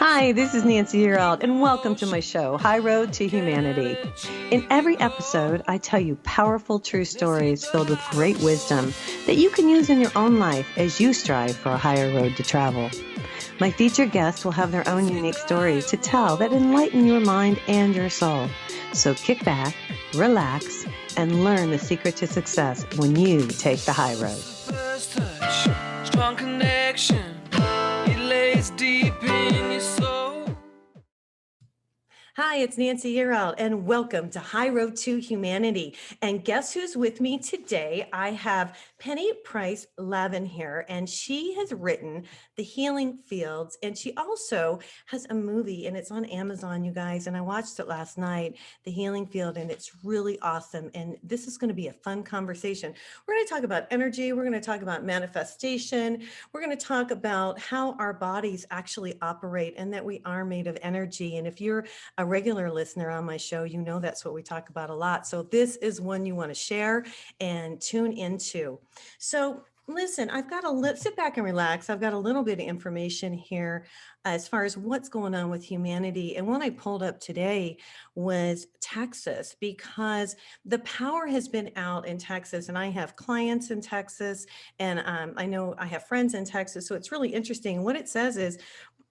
Hi, this is Nancy Yearout, and welcome to my show, High Road to Humanity. In every episode, I tell you powerful true stories filled with great wisdom that you can use in your own life as you strive for a higher road to travel. My featured guests will have their own unique stories to tell that enlighten your mind and your soul. So kick back, relax, and learn the secret to success when you take the high road. First touch, strong connection, it lays deep in your soul. Hi, it's Nancy Yearout, and welcome to High Road to Humanity. And guess who's with me today? I have Penny Price Lavin here, and she has written The Healing Fields, and she also has a movie, and it's on Amazon, you guys, and I watched it last night, The Healing Field, and it's really awesome. And this is going to be a fun conversation. We're going to talk about energy. We're going to talk about manifestation. We're going to talk about how our bodies actually operate and that we are made of energy. And if you're a regular listener on my show, you know that's what we talk about a lot. So this is one you want to share and tune into. So listen, I've got sit back and relax. I've got a little bit of information here as far as what's going on with humanity. And what I pulled up today was Texas, because the power has been out in Texas, and I have clients in Texas, and I know I have friends in Texas. So it's really interesting. What it says is,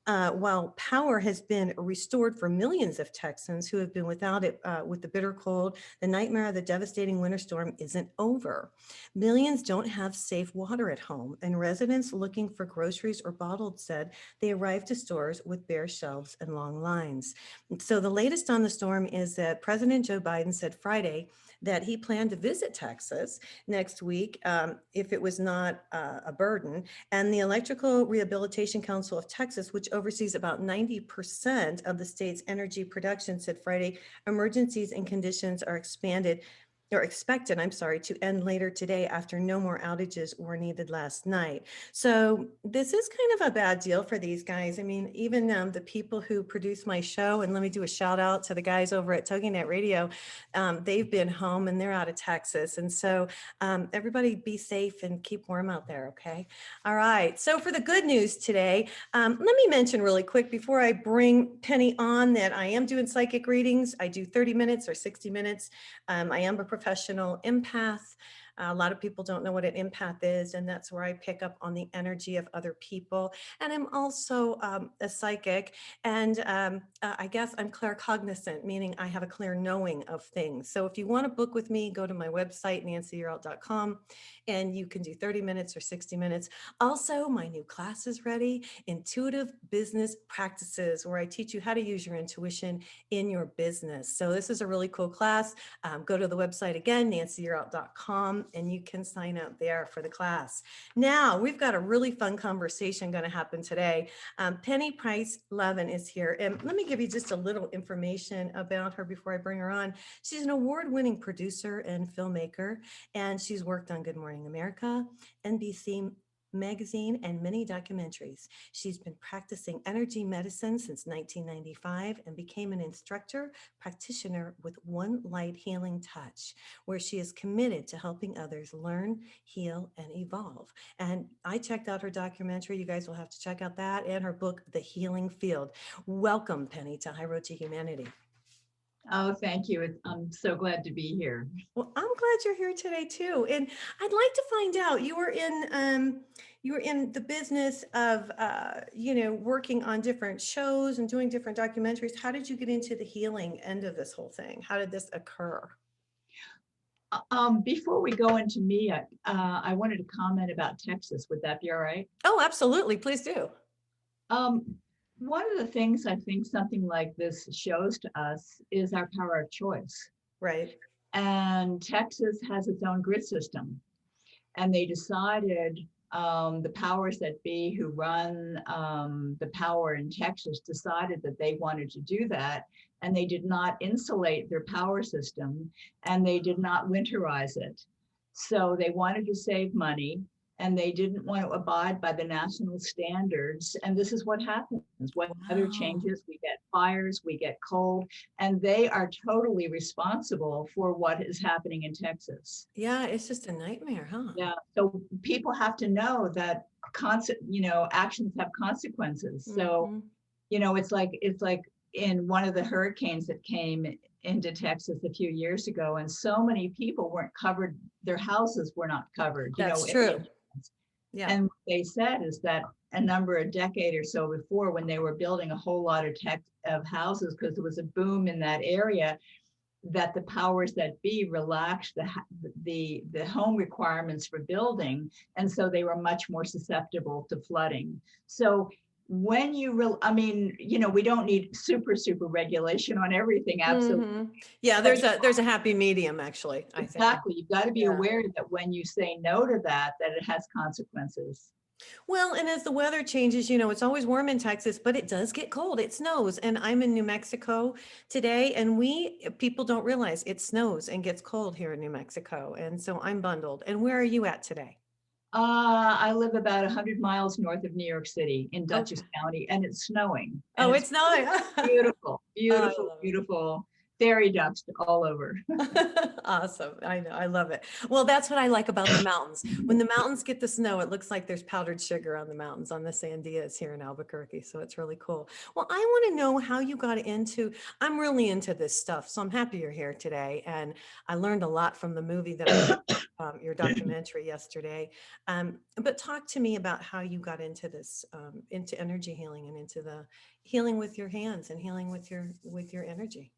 while power has been restored for millions of Texans who have been without it with the bitter cold, the nightmare of the devastating winter storm isn't over. Millions don't have safe water at home, and residents looking for groceries or bottled said they arrived to stores with bare shelves and long lines. So the latest on the storm is that President Joe Biden said Friday that he planned to visit Texas next week if it was not a burden. And the Electrical Rehabilitation Council of Texas, which oversees about 90% of the state's energy production, said Friday emergencies and conditions are expected, to end later today after no more outages were needed last night. So this is kind of a bad deal for these guys. I mean, even the people who produce my show, and let me do a shout out to the guys over at TogiNet Radio. They've been home and they're out of Texas. And so everybody be safe and keep warm out there, okay? All right, so for the good news today, let me mention really quick before I bring Penny on that I am doing psychic readings. I do 30 minutes or 60 minutes. I am a professional empath. A lot of people don't know what an empath is, and that's where I pick up on the energy of other people. And I'm also a psychic, and I guess I'm claircognizant, meaning I have a clear knowing of things. So if you want to book with me, go to my website, nancyyearout.com, and you can do 30 minutes or 60 minutes. Also, my new class is ready, Intuitive Business Practices, where I teach you how to use your intuition in your business. So this is a really cool class. Go to the website again, nancyyearout.com, and you can sign up there for the class. Now, we've got a really fun conversation going to happen today. Penny Price Lavin is here, and let me give you just a little information about her before I bring her on. She's an award-winning producer and filmmaker, and she's worked on Good Morning America, NBC Magazine, and many documentaries. She's been practicing energy medicine since 1995 and became an instructor practitioner with One Light Healing Touch, where she is committed to helping others learn, heal, and evolve. And I checked out her documentary. You guys will have to check out that, and her book, The Healing Field. Welcome, Penny, to High Road to Humanity. Oh, thank you. I'm so glad to be here. Well, I'm glad you're here today too. And I'd like to find out, you were in the business of working on different shows and doing different documentaries. How did you get into the healing end of this whole thing? How did this occur? Before we go into me, I wanted to comment about Texas. Would that be all right? Oh, absolutely. Please do. One of the things I think something like this shows to us is our power of choice. Right. And Texas has its own grid system. And they decided, the powers that be who run the power in Texas decided that they wanted to do that. And they did not insulate their power system, and they did not winterize it. So they wanted to save money, and they didn't want to abide by the national standards. And this is what happens. Weather changes, we get fires, we get cold, and they are totally responsible for what is happening in Texas. Yeah, it's just a nightmare, huh? Yeah, so people have to know that actions have consequences. So it's like in one of the hurricanes that came into Texas a few years ago, and so many people weren't covered, their houses were not covered, That's in the true. insurance. Yeah. And what they said is that a decade or so before, when they were building a whole lot of houses, because there was a boom in that area, that the powers that be relaxed the home requirements for building, and so they were much more susceptible to flooding. So when I mean, we don't need super regulation on everything, absolutely. Yeah, But there's a happy medium, actually, I think. exactly, you've got to be Yeah. aware that when you say no to that, that it has consequences. Well, and as the weather changes, it's always warm in Texas, but it does get cold. It snows. And I'm in New Mexico today, and people don't realize it snows and gets cold here in New Mexico. And so I'm bundled. And where are you at today? I live about 100 miles north of New York City in Dutchess Okay. County, and it's snowing. And Oh, it's it's snowing. beautiful, Oh, I beautiful, love it. beautiful fairy dust all over. Awesome. I know. I love it. Well, that's what I like about the mountains. When the mountains get the snow, it looks like there's powdered sugar on the mountains, on the Sandias here in Albuquerque. So it's really cool. Well, I want to know how you got I'm really into this stuff. So I'm happy you're here today. And I learned a lot from the movie that I watched, your documentary yesterday. But talk to me about how you got into this, into energy healing and into the healing with your hands and healing with your energy.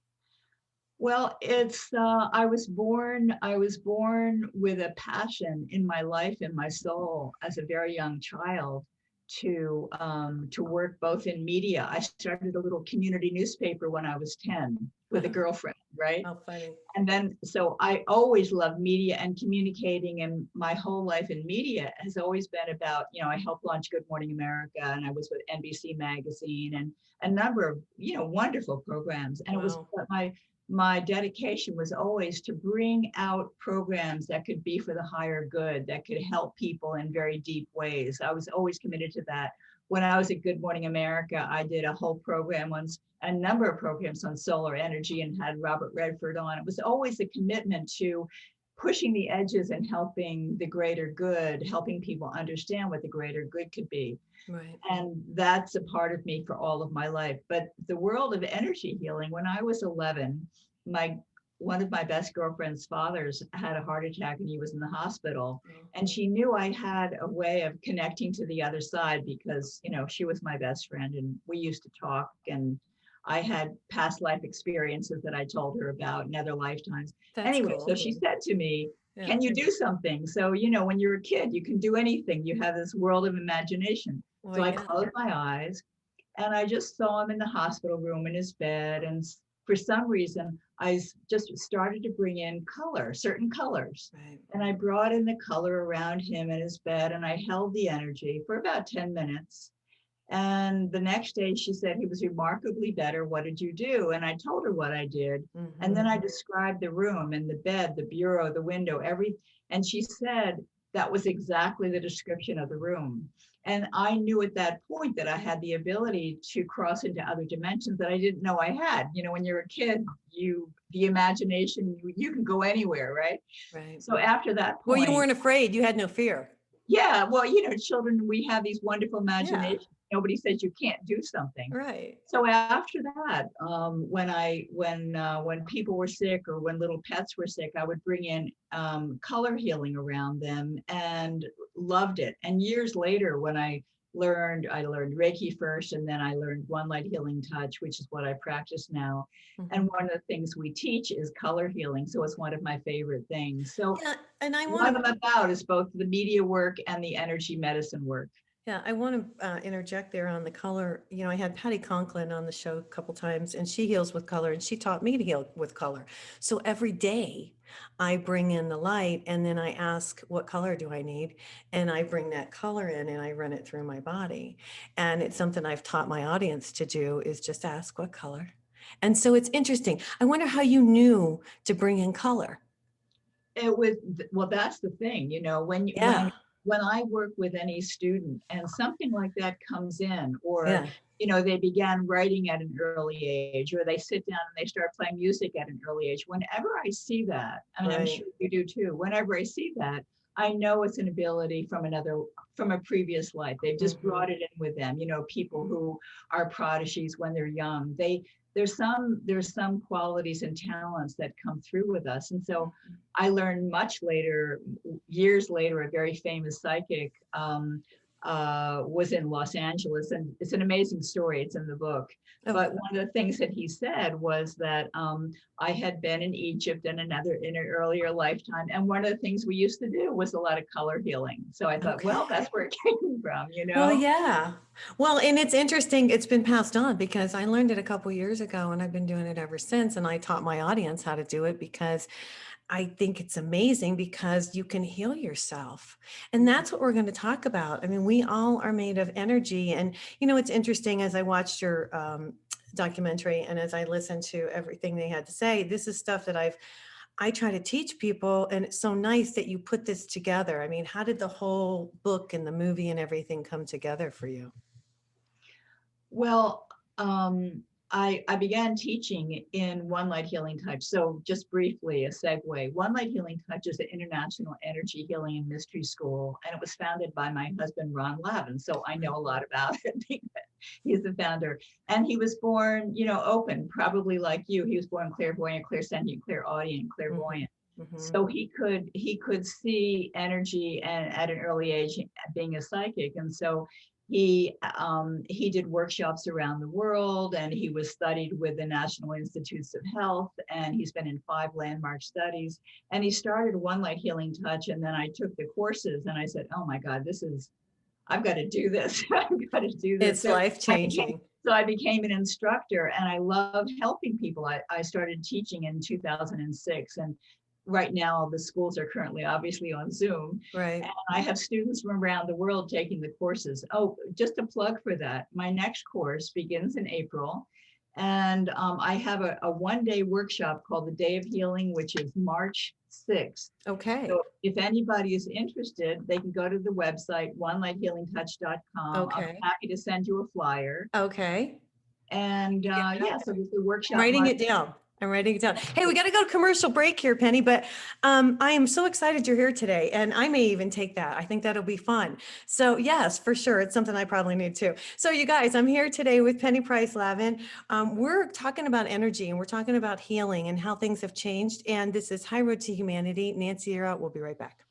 Well, I was born with a passion in my life, in my soul, as a very young child, to work both in media. I started a little community newspaper when I was 10 with a girlfriend, right? How funny. And then, so I always loved media and communicating, and my whole life in media has always been about, I helped launch Good Morning America, and I was with NBC Magazine and a number of, wonderful programs. And it was, Wow. but my dedication was always to bring out programs that could be for the higher good, that could help people in very deep ways. I was always committed to that. When I was at Good Morning America, I did a whole program once, a number of programs on solar energy, and had Robert Redford on. It was always a commitment to pushing the edges and helping the greater good, helping people understand what the greater good could be. Right. And that's a part of me for all of my life. But the world of energy healing, when I was 11, one of my best girlfriend's fathers had a heart attack and he was in the hospital. And she knew I had a way of connecting to the other side because, she was my best friend and we used to talk, and I had past life experiences that I told her about in other lifetimes. That's Anyway, so cool. she said to me, Yeah. can you do something? So, when you're a kid, you can do anything. You have this world of imagination. Well, So I yeah. closed my eyes and I just saw him in the hospital room in his bed. And for some reason, I just started to bring in color, certain colors. Right. And I brought in the color around him in his bed, and I held the energy for about 10 minutes. And the next day she said, he was remarkably better. What did you do? And I told her what I did. Mm-hmm. And then I described the room and the bed, the bureau, the window, and she said that was exactly the description of the room. And I knew at that point that I had the ability to cross into other dimensions that I didn't know I had. When you're a kid, the imagination, you can go anywhere, right? Right. So after that Well, point, you weren't afraid. You had no fear. yeah, well, children, we have these wonderful Yeah. imaginations. Nobody says you can't do something. Right. So after that, when people were sick or when little pets were sick, I would bring in color healing around them and loved it. And years later, when I learned Reiki first, and then I learned One Light Healing Touch, which is what I practice now. Mm-hmm. And one of the things we teach is color healing. So it's one of my favorite things. So Yeah, and I what I'm about is both the media work and the energy medicine work. Yeah, I want to interject there on the color. I had Patty Conklin on the show a couple times, and she heals with color, and she taught me to heal with color. So every day I bring in the light, and then I ask, what color do I need? And I bring that color in and I run it through my body. And it's something I've taught my audience to do, is just ask what color. And so it's interesting. I wonder how you knew to bring in color. Well, that's the thing, Yeah. when I work with any student and something like that comes in, or Yeah. they began writing at an early age, or they sit down and they start playing music at an early age. Whenever I see that, and I'm Right. sure you do too, whenever I see that, I know it's an ability from a previous life. They've just Mhm. brought it in with them. People who are prodigies when they're young. There's some qualities and talents that come through with us. And so I learned much later, years later, a very famous psychic was in Los Angeles, and it's an amazing story. It's in the book. Okay. But one of the things that he said was that I had been in Egypt in an earlier lifetime, and one of the things we used to do was a lot of color healing. So I thought, well, Okay. that's where it came from, Well, yeah. Well, and it's interesting. It's been passed on because I learned it a couple years ago and I've been doing it ever since. And I taught my audience how to do it because I think it's amazing because you can heal yourself. And that's what we're going to talk about. I mean, we all are made of energy. And, it's interesting as I watched your documentary and as I listened to everything they had to say, this is stuff that I try to teach people. And it's so nice that you put this together. I mean, how did the whole book and the movie and everything come together for you? Well, I began teaching in One Light Healing Touch. So just briefly, a segue. One Light Healing Touch is an international energy healing and mystery school, and it was founded by my husband, Ron Lavin. So I know a lot about it because he's the founder. And he was born, open, probably like you. He was born clairvoyant, clairsentient, clairaudient, clairvoyant. Hmm. So he could see energy and at an early age being a psychic. And so he did workshops around the world, and he was studied with the National Institutes of Health, and he's been in 5 landmark studies. And he started One Light Healing Touch, and then I took the courses and I said, oh my God, I've got to do this. I've got to do this. It's life changing. So I became an instructor, and I loved helping people. I started teaching in 2006, and right now the schools are currently obviously on Zoom. Right. And I have students from around the world taking the courses. Oh, just a plug for that. My next course begins in April. And I have a one-day workshop called the Day of Healing, which is March 6th. Okay. So if anybody is interested, they can go to the website, onelighthealingtouch.com. I'll be Okay. happy to send you a flyer. Okay. And yeah, so there's the I'm workshop. writing it down. I'm writing it down. Hey, we got to go to commercial break here, Penny, but I am so excited you're here today. And I may even take that. I think that'll be fun. So yes, for sure. It's something I probably need too. So you guys, I'm here today with Penny Price Lavin. We're talking about energy and we're talking about healing and how things have changed. And this is High Road to Humanity. Nancy, you're out. We'll be right back.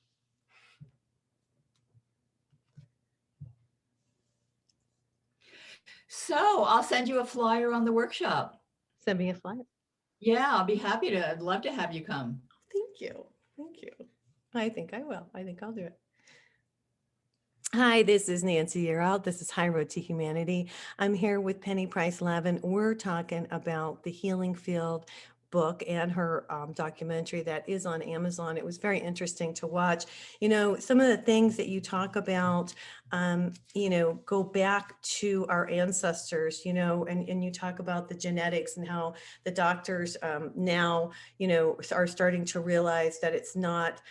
So I'll send you a flyer on the workshop. Send me a flyer. Yeah, I'll be happy to. I'd love to have you come. Thank you. Thank you. I think I will. I think I'll do it. Hi, this is Nancy Yearout. This is High Road to Humanity. I'm here with Penny Price Lavin. We're talking about the Healing Field book and her documentary that is on Amazon. It was very interesting to watch. Some of the things that you talk about, go back to our ancestors, and you talk about the genetics and how the doctors now, are starting to realize that it's not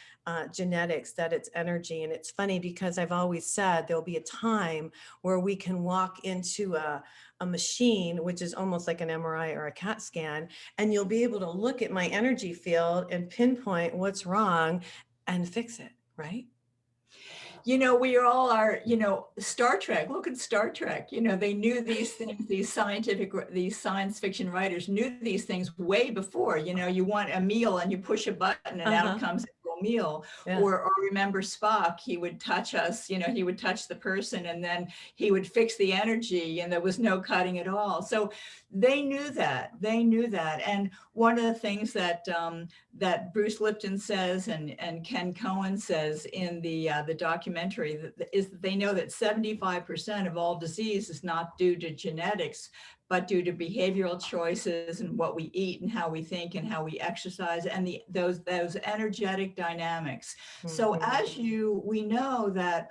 genetics, that it's energy. And it's funny because I've always said there'll be a time where we can walk into a machine, which is almost like an MRI or a CAT scan, and you'll be able to look at my energy field and pinpoint what's wrong and fix it, right? We all are, Star Trek. Look at Star Trek. They knew these things, these science fiction writers knew these things way before. You want a meal and you push a button and out comes a meal. Yeah. Or remember Spock, he would touch us, he would touch the person and then he would fix the energy and there was no cutting at all. So they knew that. And one of the things that that Bruce Lipton says and Ken Cohen says in the documentary is that they know that 75% of all disease is not due to genetics, but due to behavioral choices and what we eat and how we think and how we exercise and those energetic dynamics. So we know that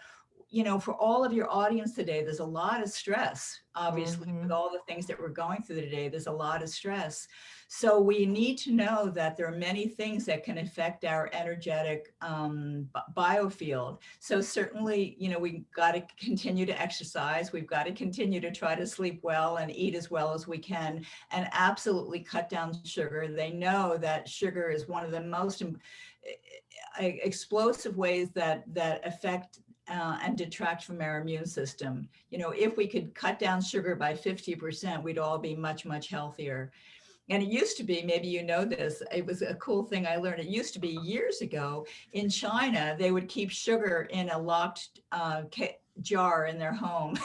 for all of your audience today, there's a lot of stress, obviously, with Mhm. all the things that we're going through today. There's a lot of stress. So we need to know that there are many things that can affect our energetic biofield. So certainly, we've got to continue to exercise. We've got to continue to try to sleep well and eat as well as we can, and absolutely cut down sugar. They know that sugar is one of the most explosive ways that affect and detract from our immune system. If we could cut down sugar by 50%, we'd all be much, much healthier. And it used to be, maybe you know this, it was a cool thing I learned. It used to be years ago in China, they would keep sugar in a locked jar in their home.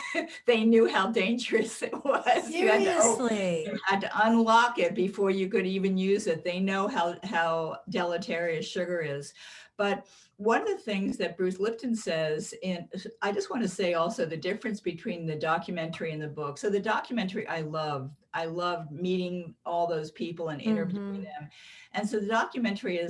They knew how dangerous it was. Seriously. You had to unlock it before you could even use it. They know how deleterious sugar is. But one of the things that Bruce Lipton says I just want to say also the difference between the documentary and the book. So the documentary I loved meeting all those people and interviewing Mhm. them. And so the documentary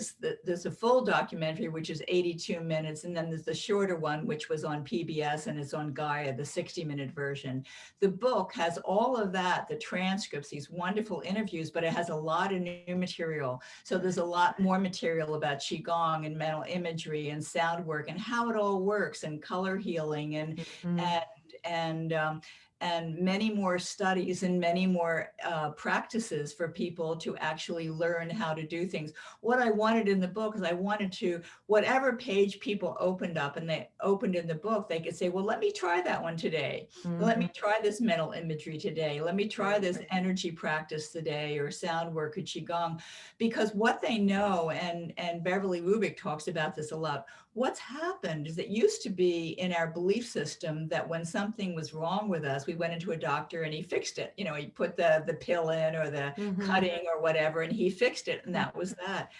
there's a full documentary, which is 82 minutes. And then there's the shorter one, which was on PBS and it's on Gaia, the 60-minute version. The book has all of that, the transcripts, these wonderful interviews, but it has a lot of new material. So there's a lot more material about Qigong and mental imagery and sound work and how it all works and color healing Mhm. and, and, um, and many more studies and many more practices for people to actually learn how to do things. What I wanted in the book is I wanted to, whatever page people opened up and they opened in the book, they could say, well, let me try that one today. Let me Mhm. try this mental imagery today. Let me try this energy practice today or sound work or Qigong, because what they know, and Beverly Rubik talks about this a lot, what's happened is it used to be in our belief system that when something was wrong with us, we went into a doctor and he fixed it. He put the pill in or the Mhm. cutting or whatever, and he fixed it. And that was that.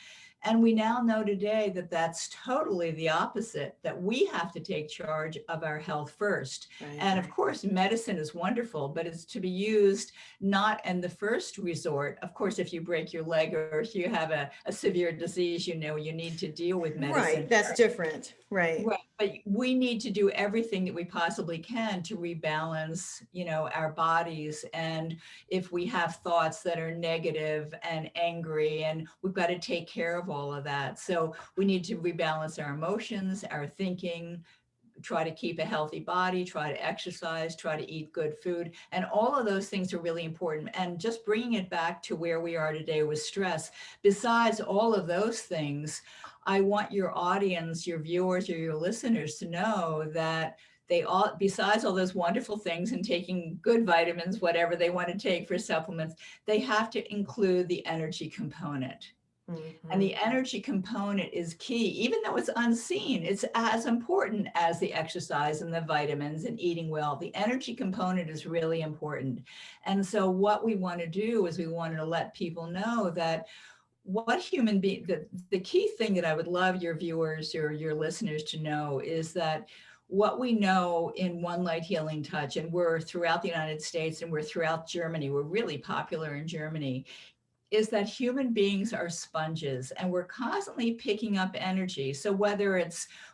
And we now know today that that's totally the opposite, that we have to take charge of our health first. Right. And of course, medicine is wonderful, but it's to be used not in the first resort. Of course, if you break your leg or if you have a severe disease, you need to deal with medicine. Right. That's different. Right. Right. But we need to do everything that we possibly can to rebalance, our bodies. And if we have thoughts that are negative and angry, and we've got to take care of all of that. So we need to rebalance our emotions, our thinking, try to keep a healthy body, try to exercise, try to eat good food. And all of those things are really important. And just bringing it back to where we are today with stress, besides all of those things, I want your audience, your viewers, or your listeners to know that they all, besides all those wonderful things and taking good vitamins, whatever they want to take for supplements, they have to include the energy component. And Mhm. the energy component is key, even though it's unseen, it's as important as the exercise and the vitamins and eating well. The energy component is really important. And so what we want to do is we want to let people know that what human being, the key thing that I would love your viewers or your listeners to know is that what we know in One Light Healing Touch, and we're throughout the United States and we're throughout Germany, we're really popular in Germany, is that human beings are sponges and we're constantly picking up energy. So whether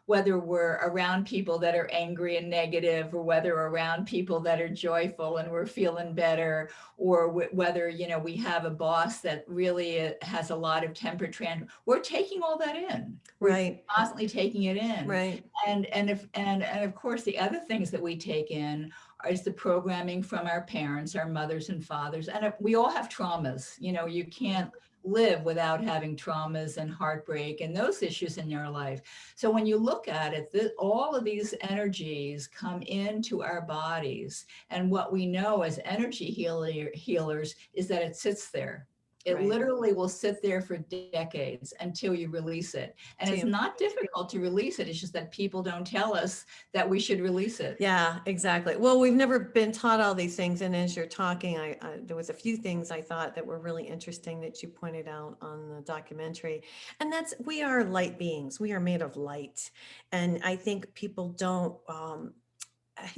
we're around people that are angry and negative, or whether we're around people that are joyful and we're feeling better, or whether we have a boss that really has a lot of temper tantrum, we're taking all that in. We're Right. constantly taking it in. Right. And of course the other things that we take in is the programming from our parents, our mothers and fathers. And we all have traumas. You can't live without having traumas and heartbreak and those issues in your life. So when you look at it, all of these energies come into our bodies. And what we know as energy healers is that it sits there. It Right. literally will sit there for decades until you release it. And it's not difficult to release it. It's just that people don't tell us that we should release it. Yeah, exactly. Well, we've never been taught all these things. And as you're talking, there was a few things I thought that were really interesting that you pointed out on the documentary. And that's, we are light beings. We are made of light. And I think people don't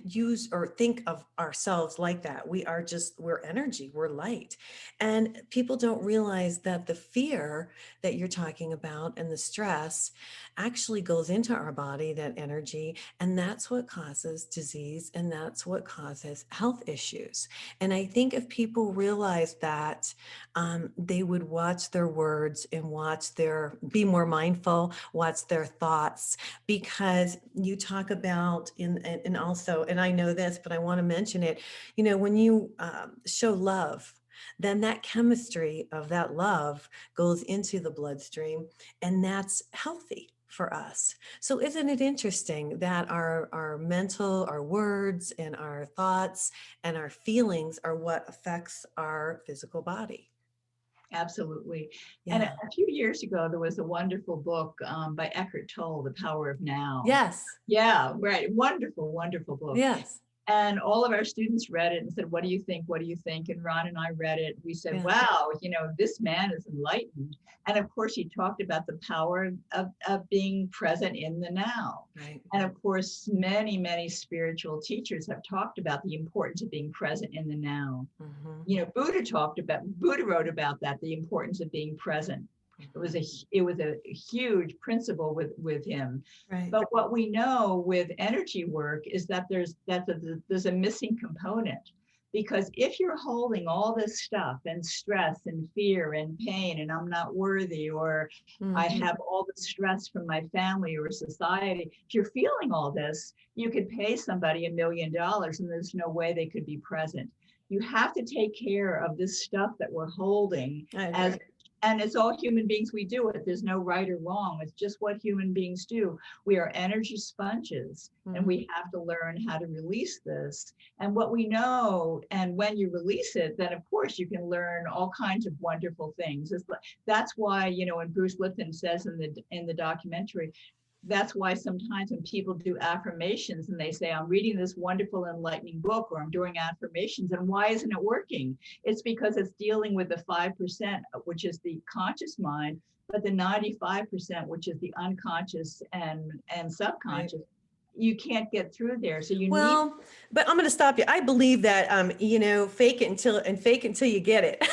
use or think of ourselves like that. We're energy, we're light. And people don't realize that the fear that you're talking about and the stress actually goes into our body, that energy, and that's what causes disease and that's what causes health issues. And I think if people realize that, they would watch their words and be more mindful, watch their thoughts, because you talk about and also, and I know this, but I want to mention it, when you show love, then that chemistry of that love goes into the bloodstream, and that's healthy for us. So isn't it interesting that our mental, our words and our thoughts and our feelings are what affects our physical body? Absolutely. And Yeah. a few years ago, there was a wonderful book by Eckhart Tolle, The Power of Now. Yes. Yeah, right. Wonderful, wonderful book. Yes. And all of our students read it and said, "What do you think? What do you think?" And Ron and I read it. We said, Yeah. "Wow, this man is enlightened." And of course, he talked about the power of being present in the now. Right. And of course, many, many spiritual teachers have talked about the importance of being present in the now. Mm-hmm. Buddha wrote about that, the importance of being present. It was a huge principle with him. Right. But what we know with energy work is that there's a missing component, because if you're holding all this stuff and stress and fear and pain and I'm not worthy, or I Mhm. have all the stress from my family or society, if you're feeling all this, you could pay somebody $1 million and there's no way they could be present. You have to take care of this stuff that we're holding, I as agree. and it's all human beings. We do it. There's no right or wrong. It's just what human beings do. We are energy sponges, and Mhm. we have to learn how to release this. And what we know, and when you release it, then of course you can learn all kinds of wonderful things. That's why, when Bruce Lipton says in the documentary, that's why sometimes when people do affirmations and they say, "I'm reading this wonderful enlightening book," or "I'm doing affirmations," and why isn't it working? It's because it's dealing with the 5%, which is the conscious mind, but the 95%, which is the unconscious and Right. subconscious, you can't get through there. So you need. Well, but I'm going to stop you. I believe that, fake until you get it.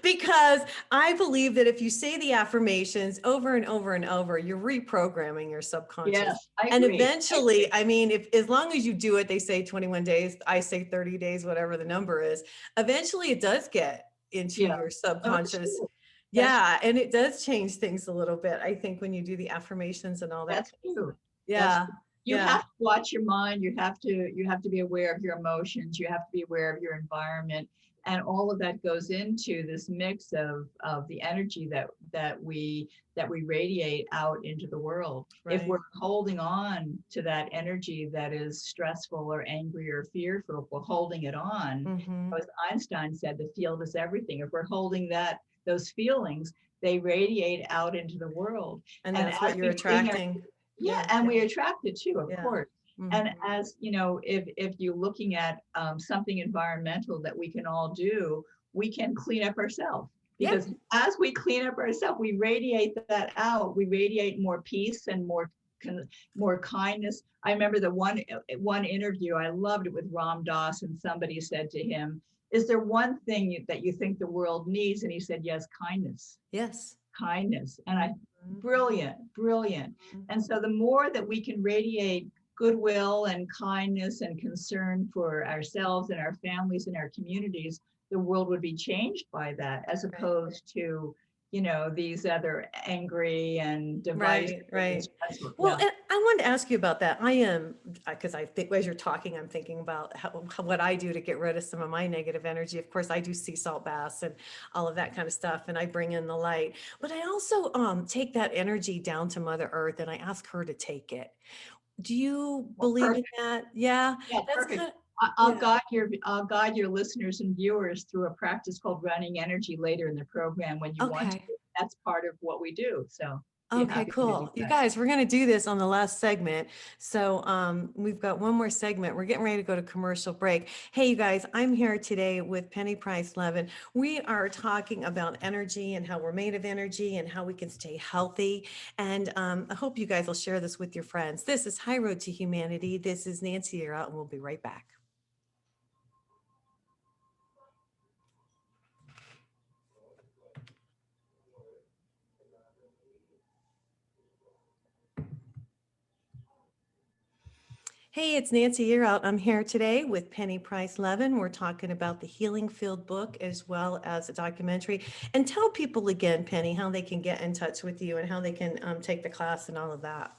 Because I believe that if you say the affirmations over and over and over, you're reprogramming your subconscious. Yes, I And agree. eventually, I mean, if as long as you do it, they say 21 days, I say 30 days, whatever the number is, eventually it does get into Yeah. your No, that's subconscious. true. That's Yeah, and it does change things a little bit, I think, when you do the affirmations and all that That's kind of true. stuff. That's Yeah. true. You Yeah. have to watch your mind. You have to be aware of your emotions. You have to be aware of your environment, and all of that goes into this mix of the energy that we radiate out into the world. If Right. we're holding on to that energy that is stressful or angry or fearful, if we're holding it on, Mm-hmm. as Einstein said, the field is everything. If we're holding those feelings, they radiate out into the world. And And that's as what you're we bring our attracting. yeah, Yeah. and we attract it too, of Yeah. course. Mhm. And as you know, if you're looking at something environmental that we can all do, we can clean up ourselves. Yeah. Because as we clean up ourselves, we radiate that out. We radiate more peace and more kindness. I remember the one interview, I loved it, with Ram Dass, and somebody said to him, "Is there one thing that you think the world needs?" And he said, "Yes, kindness." Yes. Kindness. And Mhm. brilliant, brilliant. And so the more that we can radiate goodwill and kindness and concern for ourselves and our families and our communities, the world would be changed by that, as Right. opposed to, these other angry and divisive Right. and Right. stressful. Well, Yeah. and I wanted to ask you about that. I am, because I think as you're talking, I'm thinking about what I do to get rid of some of my negative energy. Of course, I do sea salt baths and all of that kind of stuff, and I bring in the light. But I also take that energy down to Mother Earth, and I ask her to take it. Do you Well, believe in perfect. that? Yeah, Yeah, that's perfect. kind of, I'll yeah. guide your listeners and viewers through a practice called running energy later in the program when you want to. Okay. That's part of what we do. So Be Okay, happy to do cool. You that. guys, we're going to do this on the last segment. So we've got one more segment. We're getting ready to go to commercial break. Hey, you guys, I'm here today with Penny Price Levin. We are talking about energy and how we're made of energy and how we can stay healthy. And I hope you guys will share this with your friends. This is High Road to Humanity. This is Nancy Era, and we'll be right back. Hey, it's Nancy Yearout. I'm here today with Penny Price Levin. We're talking about the Healing Field book as well as a documentary. And tell people again, Penny, how they can get in touch with you and how they can take the class and all of that.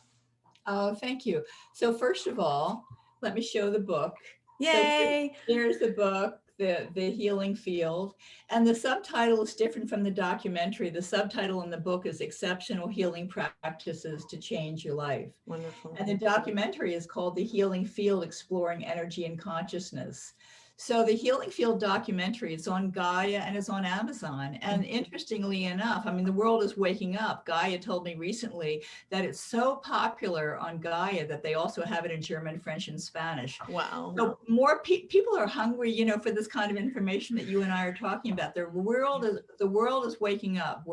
Oh, thank you. So first of all, let me show the book. So Yay! here's the book, the Healing Field, and the subtitle is different from the documentary. The subtitle in the book is Exceptional Healing Practices to Change Your Life. Wonderful. And the documentary is called The Healing Field, Exploring Energy and Consciousness. So the Healing Field documentary, it's on Gaia and it's on Amazon. And interestingly enough, I mean, the world is waking up. Gaia told me recently that it's so popular on Gaia that they also have it in German, French, and Spanish. Wow. So more people are hungry, you know, for this kind of information that you and I are talking about. The world is waking up.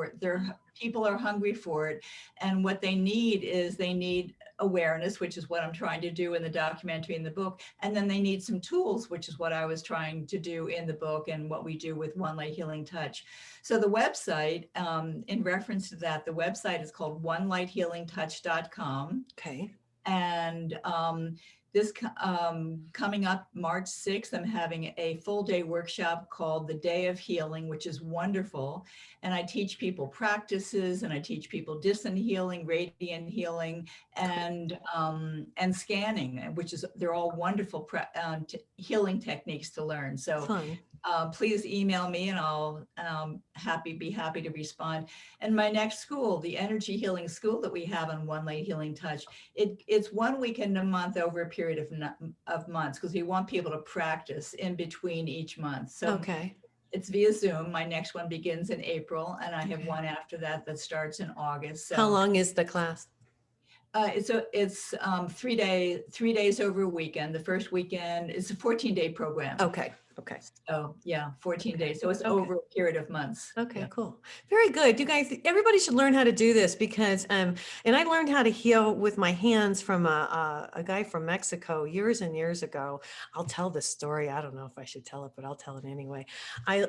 People are hungry for it, and what they need is awareness, which is what I'm trying to do in the documentary and the book, and then they need some tools, which is what I was trying to do in the book and what we do with One Light Healing Touch. So the website, in reference to that, the website is called onelighthealingtouch.com. Okay. And this coming up March 6th, I'm having a full day workshop called The Day of Healing, which is wonderful. And I teach people practices, and I teach people distant healing, radiant healing, and scanning, which is, they're all wonderful healing techniques to learn. So Fun. please email me and I'll be happy to respond. And my next school, the Energy Healing School that we have on One Light Healing Touch, it's 1 weekend a month over a period of months, because we want people to practice in between each month. So Okay. it's via Zoom. My next one begins in April, and I have Okay. one after that starts in August. So How long is the class? it's 3 days over a weekend. The first weekend is a 14-day program. Okay. Okay. Oh, yeah, 14 Okay. days. So it's Okay. over a period of months. Okay, Yeah. cool. Very good. You guys, everybody should learn how to do this because, and I learned how to heal with my hands from a guy from Mexico years and years ago. I'll tell this story. I don't know if I should tell it, but I'll tell it anyway. I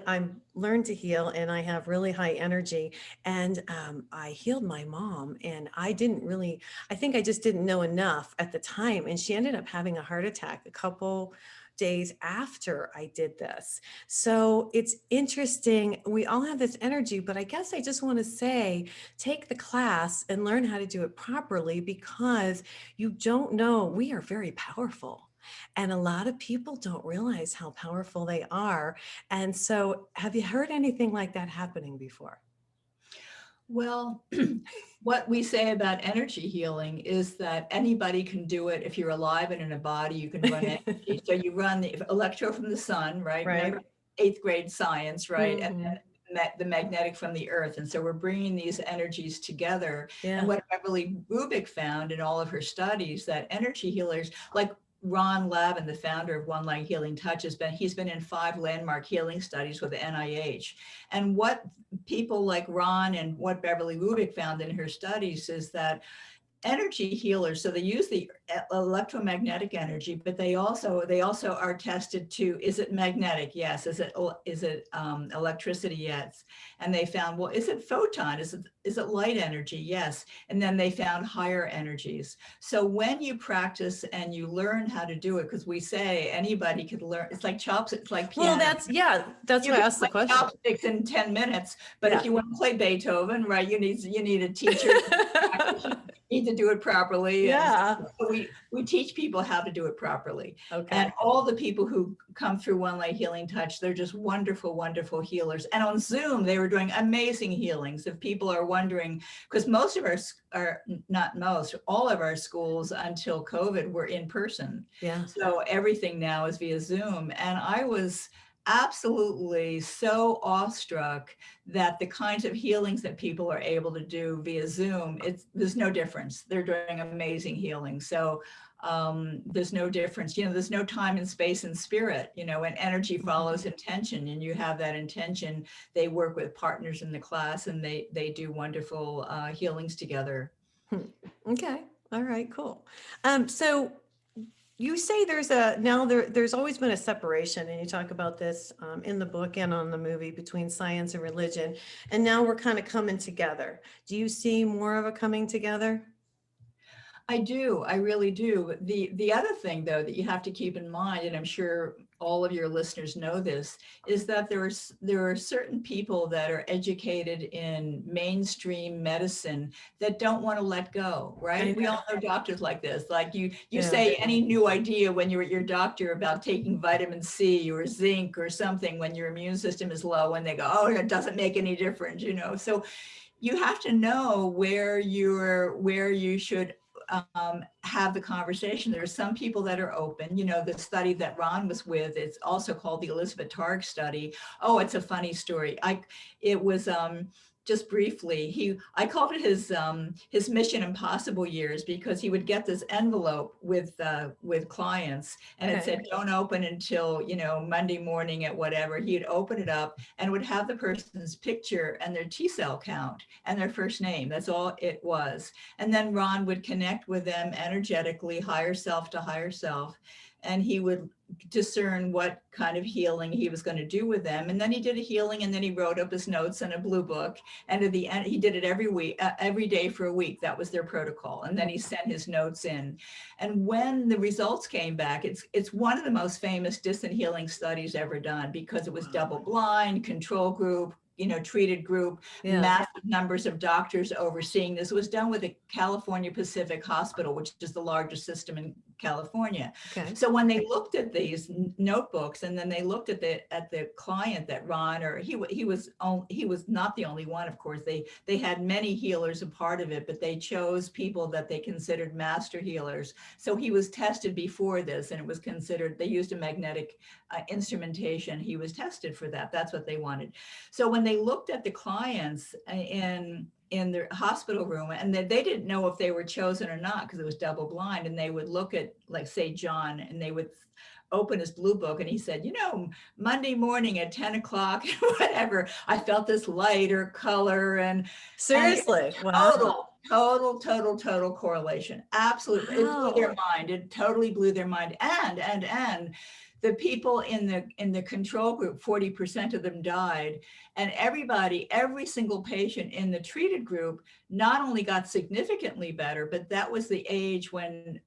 learned to heal and I have really high energy, and I healed my mom, and I think I just didn't know enough at the time. And she ended up having a heart attack a couple days after I did this. So it's interesting. We all have this energy, but I guess I just want to say, take the class and learn how to do it properly, because you don't know, we are very powerful. And a lot of people don't realize how powerful they are. And so have you heard anything like that happening before? Well, what we say about energy healing is that anybody can do it. If you're alive and in a body, you can run energy. So you run the electro from the sun, right? Right. Remember 8th grade science, right? Mhm. And then the magnetic from the earth. And so we're bringing these energies together. Yeah. And what Beverly Rubik found in all of her studies, that energy healers, like Ron Lavin, the founder of One Light Healing Touch, he's been in 5 landmark healing studies with the NIH. And what people like Ron and what Beverly Rubik found in her studies is that energy healers, so they use the electromagnetic energy, but they also are tested to, is it magnetic? Yes. Is it electricity? Yes. And they found, well, is it photon? Is it light energy? Yes. And then they found higher energies. So when you practice and you learn how to do it, because we say anybody could learn, it's like chopsticks, it's like piano. Well, that's You why I can asked the play question. chopsticks in 10 minutes, but if you want to play Beethoven, right, you need a teacher. You need to do it properly. Yeah. And so we teach people how to do it properly. Okay. And all the people who come through One Light Healing Touch, they're just wonderful, wonderful healers. And on Zoom, they were doing amazing healings. If people are wondering, because all of our schools until COVID were in person. Yeah. So everything now is via Zoom. And I was absolutely so awestruck that the kinds of healings that people are able to do via Zoom, there's no difference. They're doing amazing healing. So there's no difference. There's no time and space and spirit, and energy follows intention, and you have that intention. They work with partners in the class, and they do wonderful healings together. Okay. All right, cool. So you say there's always been a separation, and you talk about this in the book and on the movie, between science and religion, and now we're kind of coming together. Do you see more of a coming together? I do. I really do. The other thing, though, that you have to keep in mind, and I'm sure all of your listeners know this, is that there are certain people that are educated in mainstream medicine that don't want to let go, right? We all know doctors like this. Like you Yeah. say any new idea when you're at your doctor about taking vitamin C or zinc or something when your immune system is low, and they go, oh, it doesn't make any difference, So you have to know where you should have the conversation. There are some people that are open. The study that Ron was with, it's also called the Elizabeth Targ study. Oh, it's a funny story. It was just briefly, I called it his Mission Impossible years, because he would get this envelope with clients, and it said, don't open until, Monday morning at whatever. He'd open it up and would have the person's picture and their T-cell count and their first name. That's all it was. And then Ron would connect with them energetically, higher self to higher self, and he would discern what kind of healing he was going to do with them. And then he did a healing, and then he wrote up his notes in a blue book. And at the end, he did it every week, every day for a week. That was their protocol. And then he sent his notes in. And when the results came back, it's one of the most famous distant healing studies ever done, because it was double blind, control group, treated group, massive numbers of doctors overseeing this. It was done with the California Pacific Hospital, which is the largest system in California. Okay. So when they looked at these notebooks, and then they looked at the client that Ron, or he was not the only one, of course. They had many healers a part of it, but they chose people that they considered master healers. So he was tested before this, and it was considered, they used a magnetic instrumentation. He was tested for that. That's what they wanted. So when they looked at the clients in the hospital room, and they didn't know if they were chosen or not, because it was double blind, and they would look at, like, say, John, and they would open his blue book, and he said, Monday morning at 10 o'clock, whatever, I felt this light or color, and seriously, total correlation. Absolutely. Wow. It blew their mind. It totally blew their mind. And the people in the control group, 40% of them died. And every single patient in the treated group not only got significantly better, but that was the age when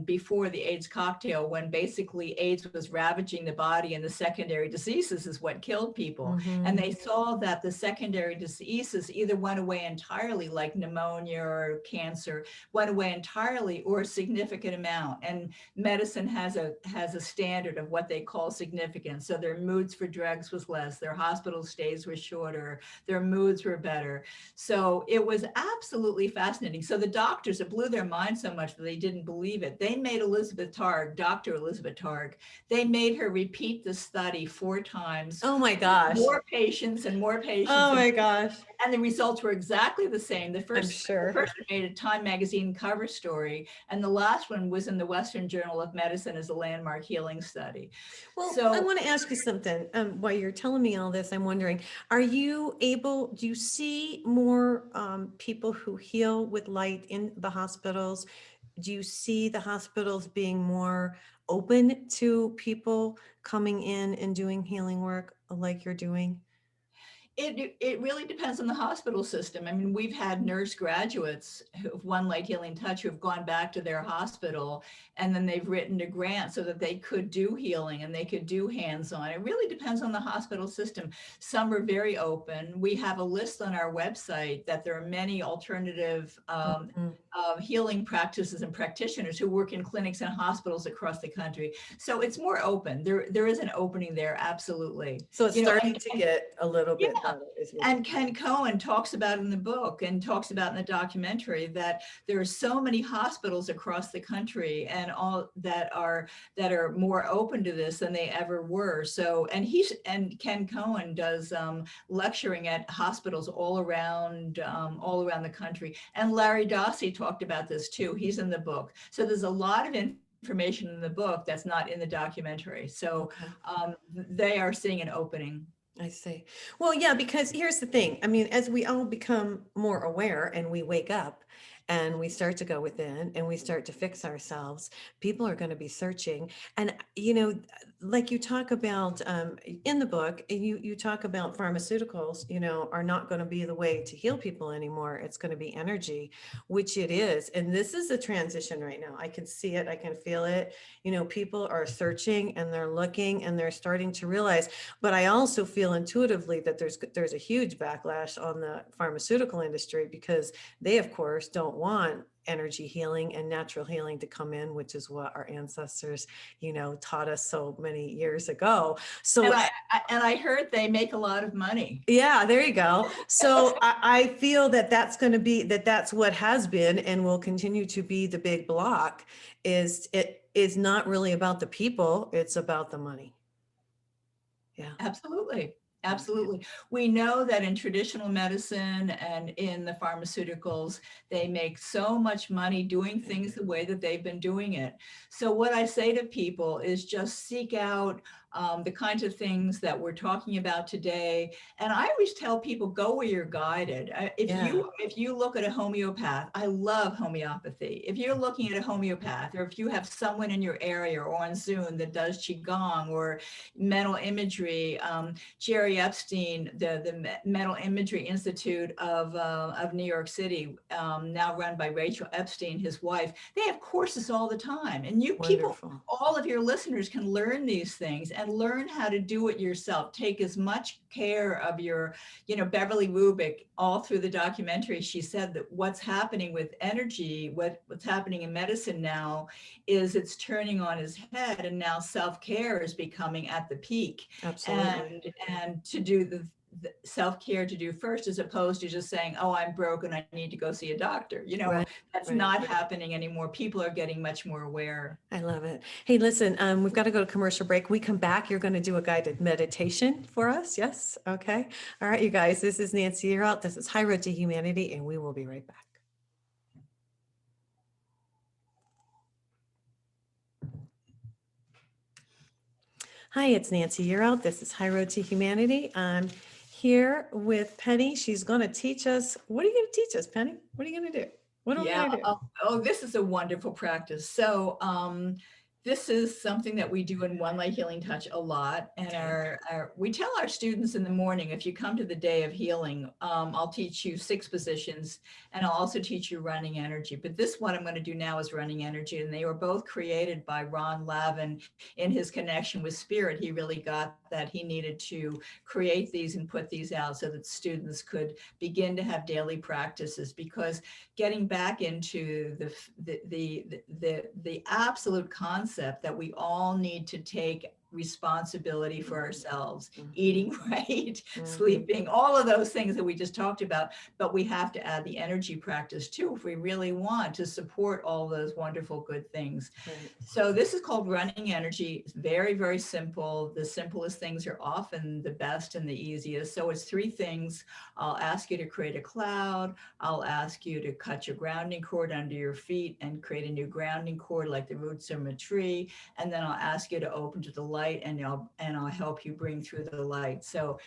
before the AIDS cocktail, when basically AIDS was ravaging the body, and the secondary diseases is what killed people. Mm-hmm. And they saw that the secondary diseases either went away entirely, like pneumonia or cancer, went away entirely, or a significant amount. And medicine has a standard of what they call significant. So their moods for drugs was less, their hospital stays were shorter, their moods were better. So it was absolutely fascinating. So the doctors, it blew their mind so much that they didn't believe it. They made Dr. Elizabeth Targ, they made her repeat the study 4 times. Oh my gosh. More patients and more patients. Oh my gosh. And the results were exactly the same. The I'm sure. first one made a Time magazine cover story, and the last one was in the Western Journal of Medicine as a landmark healing study. Well, So I want to ask you something. While you're telling me all this, I'm wondering, do you see more people who heal with light in the hospitals? Do you see the hospitals being more open to people coming in and doing healing work like you're doing? It really depends on the hospital system. I mean, we've had nurse graduates who've won Light Healing Touch who've gone back to their hospital, and then they've written a grant so that they could do healing and they could do hands-on. It really depends on the hospital system. Some are very open. We have a list on our website that there are many alternative healing practices and practitioners who work in clinics and hospitals across the country. So it's more open. There is an opening there, absolutely. So it's starting to get a little bit about it is what And Ken Cohen talks about in the book and talks about in the documentary that there are so many hospitals across the country and all that are more open to this than they ever were. So, and Ken Cohen does lecturing at hospitals all around the country. And Larry Dossey talked about this too. He's in the book. So there's a lot of information in the book that's not in the documentary. So Okay. they are seeing an opening. I see. Well, yeah, because here's the thing. I mean, as we all become more aware and we wake up and we start to go within and we start to fix ourselves, people are going to be searching. And, like you talk about in the book, you talk about pharmaceuticals, are not going to be the way to heal people anymore. It's going to be energy, which it is. And this is a transition right now. I can see it. I can feel it. People are searching and they're looking and they're starting to realize. But I also feel intuitively that there's a huge backlash on the pharmaceutical industry because they, of course, don't want energy healing and natural healing to come in, which is what our ancestors, taught us so many years ago. So And I heard they make a lot of money. yeah, there you go. So I feel that that's going to be that's what has been and will continue to be the big block. It is not really about the people; it's about the money. Yeah. Absolutely. Yeah. Absolutely. We know that in traditional medicine and in the pharmaceuticals, they make so much money doing things the way that they've been doing it. So what I say to people is just seek out the kinds of things that we're talking about today. And I always tell people, go where you're guided. If Yeah. you look at a homeopath, I love homeopathy. If you're looking at a homeopath, or if you have someone in your area or on Zoom that does Qigong or mental imagery, Jerry Epstein, the Mental Imagery Institute of New York City, now run by Rachel Epstein, his wife, they have courses all the time. And Wonderful. all of your listeners can learn these things and learn how to do it yourself. Take as much care of your, Beverly Rubik, all through the documentary, she said that what's happening with energy, what's happening in medicine now is it's turning on his head, and now self-care is becoming at the peak. Absolutely. And to do the self-care to do first, as opposed to just saying, oh, I'm broken, I need to go see a doctor. Right. That's Right. not happening anymore. People are getting much more aware. I love it. Hey, listen, we've got to go to commercial break. We come back. You're going to do a guided meditation for us. Yes. Okay. All right, you guys, this is Nancy. You're out. This is High Road to Humanity, and we will be right back. Hi, it's Nancy. You're out. This is High Road to Humanity. I'm here with Penny. She's going to teach us. What are you going to teach us, Penny? What are you going to do? What are we Yeah. going to do? This is a wonderful practice. So this is something that we do in One Light Healing Touch a lot. And we tell our students in the morning, if you come to the day of healing, I'll teach you 6 positions, and I'll also teach you running energy. But this one I'm going to do now is running energy. And they were both created by Ron Lavin in his connection with spirit. He really got that he needed to create these and put these out so that students could begin to have daily practices, because getting back into the absolute concept that we all need to take responsibility for ourselves, eating right, sleeping, all of those things that we just talked about. But we have to add the energy practice too, if we really want to support all those wonderful good things. Right. So this is called running energy. It's very, very simple. The simplest things are often the best and the easiest. So it's 3 things. I'll ask you to create a cloud. I'll ask you to cut your grounding cord under your feet and create a new grounding cord like the roots from a tree. And then I'll ask you to open to the light, and I'll help you bring through the light. So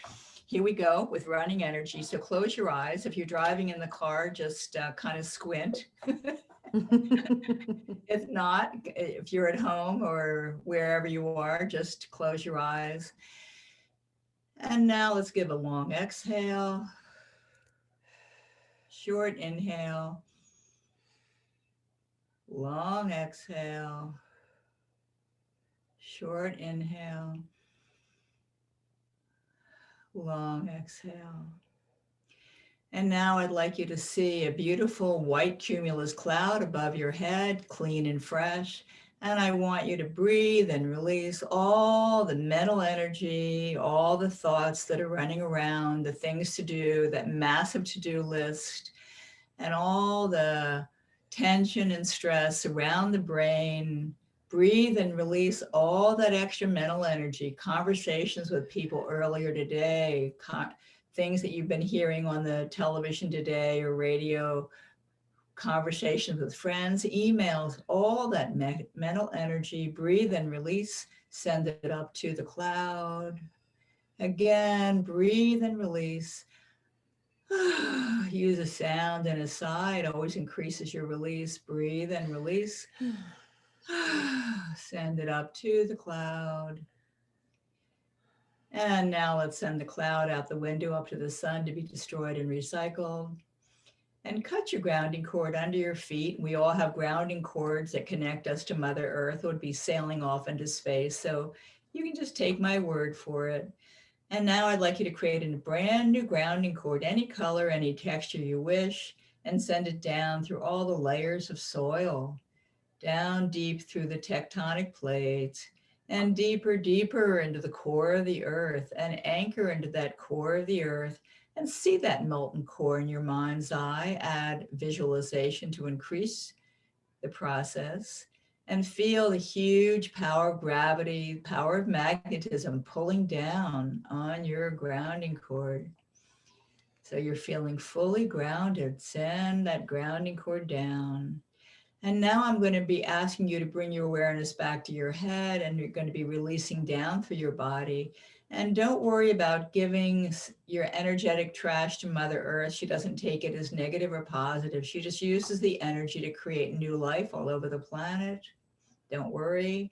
here we go with running energy. So close your eyes. If you're driving in the car, just kind of squint. If not, if you're at home or wherever you are, just close your eyes. And now let's give a long exhale, short inhale, long exhale, short inhale, long exhale. And now I'd like you to see a beautiful white cumulus cloud above your head, clean and fresh. And I want you to breathe and release all the mental energy, all the thoughts that are running around, the things to do, that massive to-do list, and all the tension and stress around the brain. Breathe and release all that extra mental energy, conversations with people earlier today, things that you've been hearing on the television today or radio, conversations with friends, emails, all that mental energy. Breathe and release, send it up to the cloud. Again, breathe and release. Use a sound and a sigh. It always increases your release. Breathe and release. Send it up to the cloud. And now let's send the cloud out the window up to the sun to be destroyed and recycled. And cut your grounding cord under your feet. We all have grounding cords that connect us to Mother Earth. It would be sailing off into space. So you can just take my word for it. And now I'd like you to create a brand new grounding cord, any color, any texture you wish, and send it down through all the layers of soil, down deep through the tectonic plates, and deeper, deeper into the core of the earth, and anchor into that core of the earth, and see that molten core in your mind's eye. Add visualization to increase the process, and feel the huge power of gravity, power of magnetism pulling down on your grounding cord. So you're feeling fully grounded. Send that grounding cord down. And now I'm going to be asking you to bring your awareness back to your head, and you're going to be releasing down through your body. And don't worry about giving your energetic trash to Mother Earth. She doesn't take it as negative or positive. She just uses the energy to create new life all over the planet. Don't worry.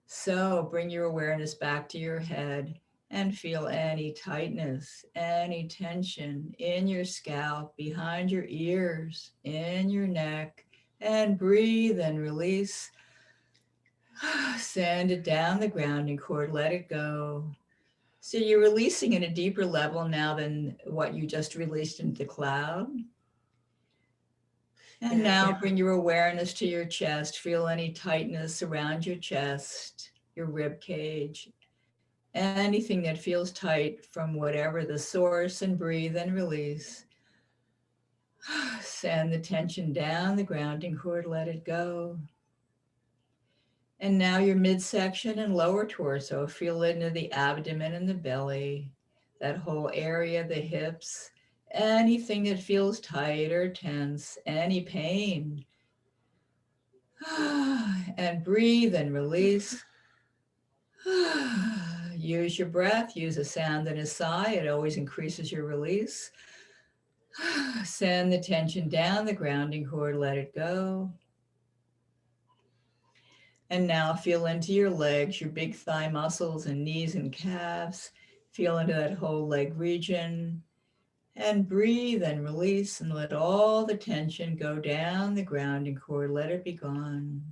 So bring your awareness back to your head and feel any tightness, any tension in your scalp, behind your ears, in your neck, and breathe and release. Send it down the grounding cord, let it go. So you're releasing at a deeper level now than what you just released into the cloud. And now bring your awareness to your chest. Feel any tightness around your chest, your rib cage, anything that feels tight from whatever the source, and breathe and release. Send the tension down the grounding cord, let it go. And now your midsection and lower torso. Feel into the abdomen and the belly, that whole area, the hips, anything that feels tight or tense, any pain. And breathe and release. Use your breath, use a sound and a sigh. It always increases your release. Send the tension down the grounding cord, let it go. And now feel into your legs, your big thigh muscles and knees and calves. Feel into that whole leg region. And breathe and release, and let all the tension go down the grounding cord. Let it be gone.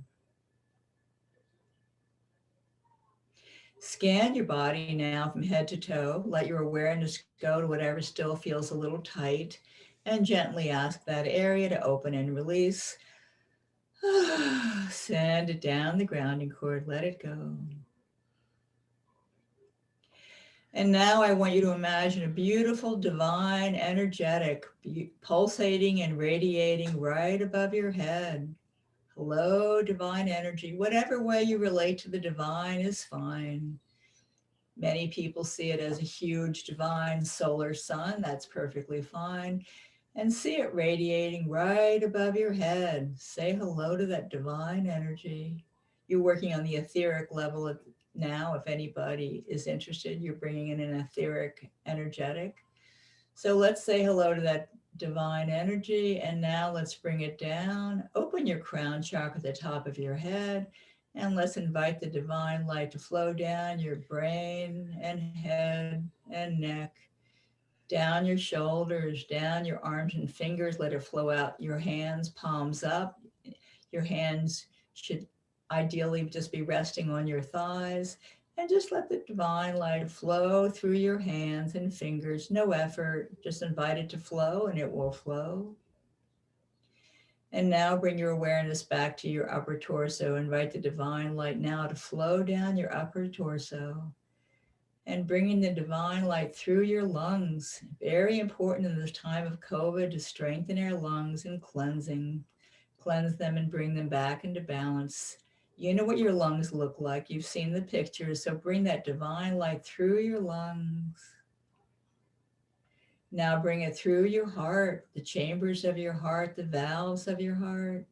Scan your body now from head to toe. Let your awareness go to whatever still feels a little tight, and gently ask that area to open and release. Send it down the grounding cord. Let it go. And now I want you to imagine a beautiful, divine, energetic, pulsating and radiating right above your head. Hello, divine energy. Whatever way you relate to the divine is fine. Many people see it as a huge divine solar sun. That's perfectly fine. And see it radiating right above your head. Say hello to that divine energy. You're working on the etheric level now. If anybody is interested, you're bringing in an etheric energetic. So let's say hello to that divine energy. And now let's bring it down. Open your crown chakra at the top of your head. And let's invite the divine light to flow down your brain and head and neck, down your shoulders, down your arms and fingers. Let it flow out your hands, palms up. Your hands should ideally just be resting on your thighs. And just let the divine light flow through your hands and fingers. No effort, just invite it to flow and it will flow. And now bring your awareness back to your upper torso. Invite the divine light now to flow down your upper torso and bringing the divine light through your lungs. Very important in this time of COVID to strengthen our lungs and cleanse them and bring them back into balance. You know what your lungs look like. You've seen the pictures. So bring that divine light through your lungs. Now bring it through your heart, the chambers of your heart, the valves of your heart.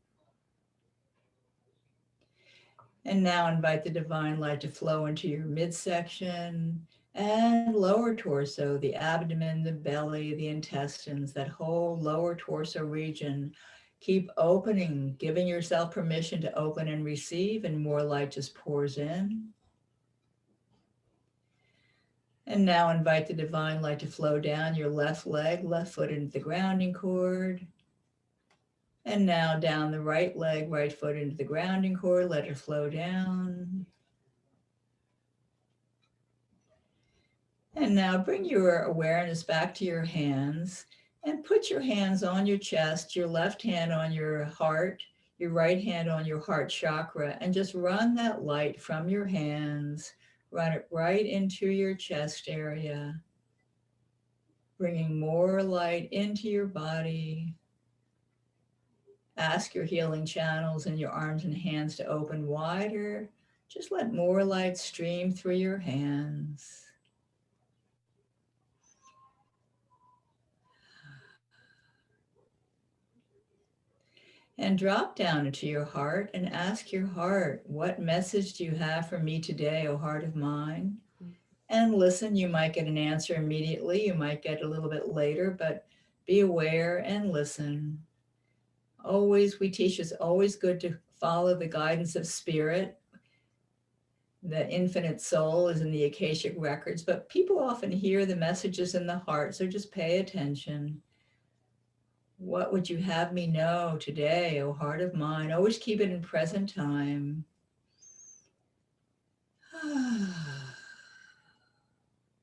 And now invite the divine light to flow into your midsection and lower torso, the abdomen, the belly, the intestines, that whole lower torso region. Keep opening, giving yourself permission to open and receive, and more light just pours in. And now invite the divine light to flow down your left leg, left foot into the grounding cord. And now down the right leg, right foot into the grounding cord, let it flow down. And now bring your awareness back to your hands and put your hands on your chest, your left hand on your heart, your right hand on your heart chakra, and just run that light from your hands, run it right into your chest area, bringing more light into your body. Ask your healing channels in your arms and hands to open wider. Just let more light stream through your hands. And drop down into your heart and ask your heart, what message do you have for me today, O heart of mine? And listen, you might get an answer immediately, you might get a little bit later, but be aware and listen. Always, we teach it's always good to follow the guidance of spirit. The infinite soul is in the Akashic records, but people often hear the messages in the heart, so just pay attention. What would you have me know today, O heart of mine? Always keep it in present time.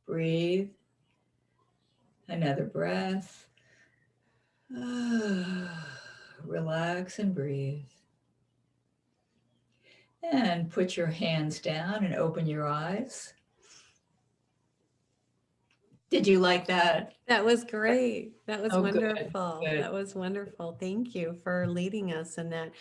Breathe. Another breath. Relax and breathe. And put your hands down and open your eyes. Did you like that? That was great. That was Oh, good, wonderful. good. That was wonderful. Thank you for leading us in that.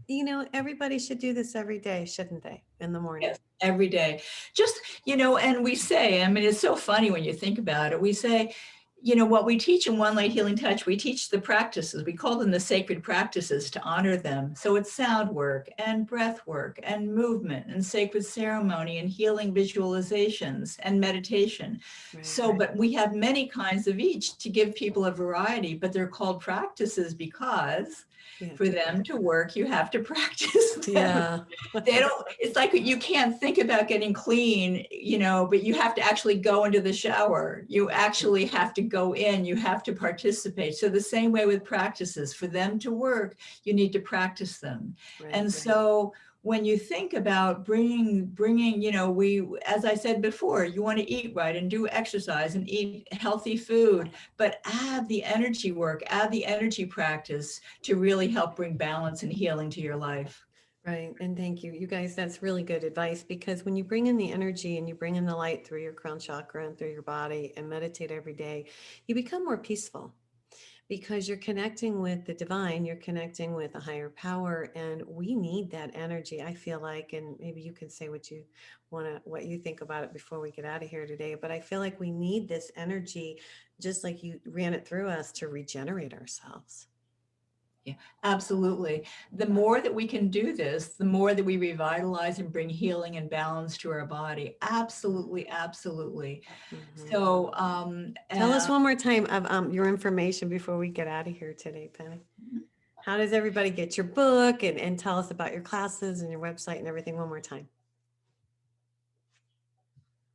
You know, everybody should do this every day, shouldn't they? In the morning. Yes, every day. Just, and we say, I mean, it's so funny when you think about it. We say, what we teach in One Light Healing Touch, we teach the practices. We call them the sacred practices to honor them. So it's sound work and breath work and movement and sacred ceremony and healing visualizations and meditation. Right. But we have many kinds of each to give people a variety, but they're called practices because for them to work, you have to practice them. Yeah. It's like you can't think about getting clean, but you have to actually go into the shower. You actually have to go in, you have to participate. So the same way with practices, for them to work, you need to practice them. Right. So when you think about bringing, as I said before, you want to eat right and do exercise and eat healthy food, but add the energy work, add the energy practice to really help bring balance and healing to your life. Right. And thank you. You guys, that's really good advice, because when you bring in the energy and you bring in the light through your crown chakra and through your body and meditate every day, you become more peaceful, because you're connecting with the divine, you're connecting with a higher power, and we need that energy, I feel like. And maybe you can say what you think about it before we get out of here today. But I feel like we need this energy, just like you ran it through us, to regenerate ourselves. Yeah, absolutely. The more that we can do this, the more that we revitalize and bring healing and balance to our body. Absolutely, absolutely. Mm-hmm. So tell us one more time of your information before we get out of here today, Penny. How does everybody get your book, and tell us about your classes and your website and everything one more time?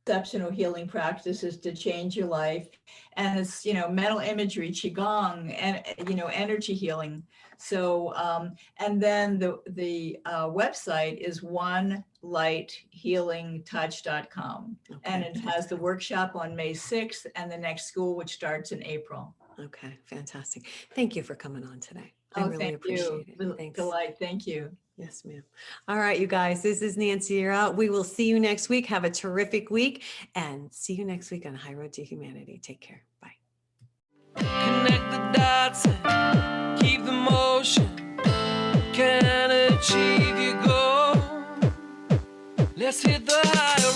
Exceptional healing practices to change your life, and it's mental imagery, qigong, and energy healing. So and then the website is onelighealingtouch.com. Okay. And it has the workshop on May 6th and the next school, which starts in April. Okay, fantastic. Thank you for coming on today. I Oh, really thank you. appreciate it. Thanks. Delight. Thank you. Yes, ma'am. All right, you guys, this is Nancy. You're out. We will see you next week. Have a terrific week and see you next week on High Road to Humanity. Take care. Bye. Connect the dots and keep the motion. Can achieve your goal. Let's hit the high road.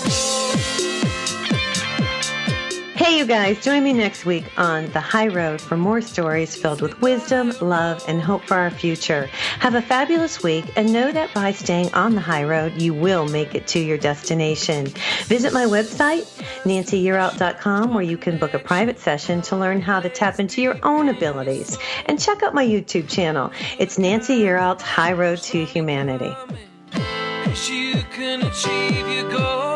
Hey, you guys, join me next week on The High Road for more stories filled with wisdom, love, and hope for our future. Have a fabulous week and know that by staying on the high road, you will make it to your destination. Visit my website, nancyyearout.com, where you can book a private session to learn how to tap into your own abilities. And check out my YouTube channel. It's Nancy Yearout's High Road to Humanity. You can achieve your goal.